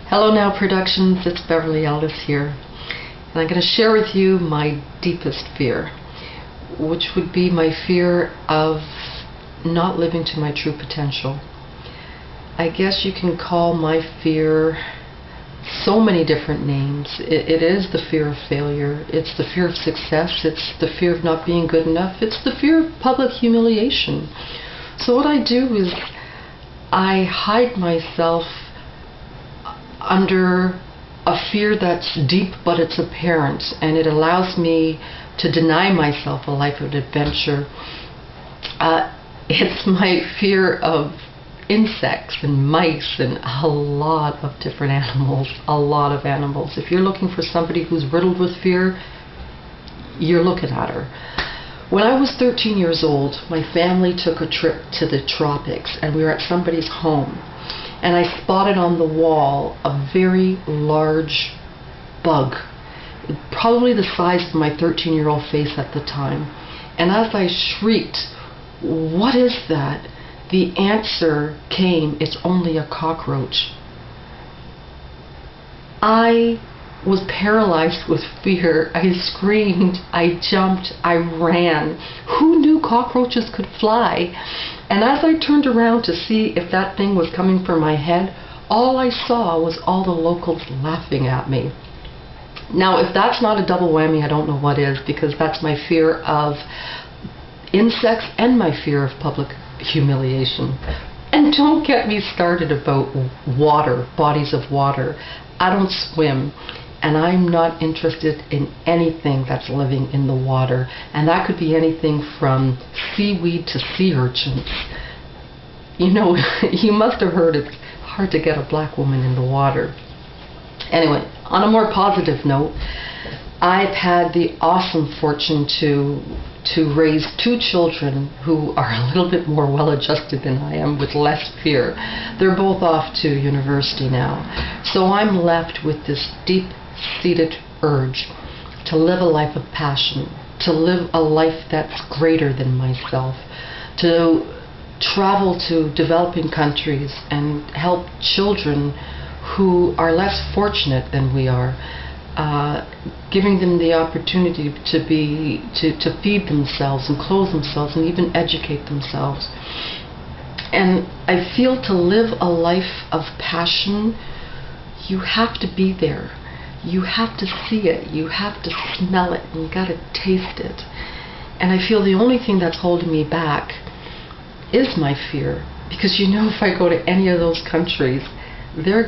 Hello Now Productions, it's Beverley Ellis here, and I'm going to share with you my deepest fear, which would be my fear of not living to my true potential. I guess you can call my fear so many different names. It is the fear of failure, it's the fear of success, it's the fear of not being good enough, it's the fear of public humiliation. So what I do is I hide myself under a fear that's deep, but it's apparent, and it allows me to deny myself a life of adventure. It's my fear of insects and mice and a lot of different animals, a lot of animals. If you're looking for somebody who's riddled with fear, you're looking at her. When I was 13 years old, my family took a trip to the tropics, and we were at somebody's home. And I spotted on the wall a very large bug, probably the size of my 13-year-old face at the time. And as I shrieked, "What is that?" the answer came, "It's only a cockroach." I was paralyzed with fear. I screamed, I jumped, I ran. Who knew cockroaches could fly? And as I turned around to see if that thing was coming for my head, all I saw was all the locals laughing at me. Now, if that's not a double whammy, I don't know what is, because that's my fear of insects and my fear of public humiliation. And don't get me started about water, bodies of water. I don't swim, and I'm not interested in anything that's living in the water. And that could be anything from seaweed to sea urchins. You know, you must have heard it's hard to get a black woman in the water. Anyway, on a more positive note, I've had the awesome fortune to raise two children who are a little bit more well-adjusted than I am, with less fear. They're both off to university now. So I'm left with this deep-seated urge to live a life of passion, to live a life that's greater than myself, to travel to developing countries and help children who are less fortunate than we are, giving them the opportunity to feed themselves and clothe themselves and even educate themselves. And I feel to live a life of passion, you have to be there. You have to see it, you have to smell it, and you got to taste it. And I feel the only thing that's holding me back is my fear, because you know, if I go to any of those countries, they're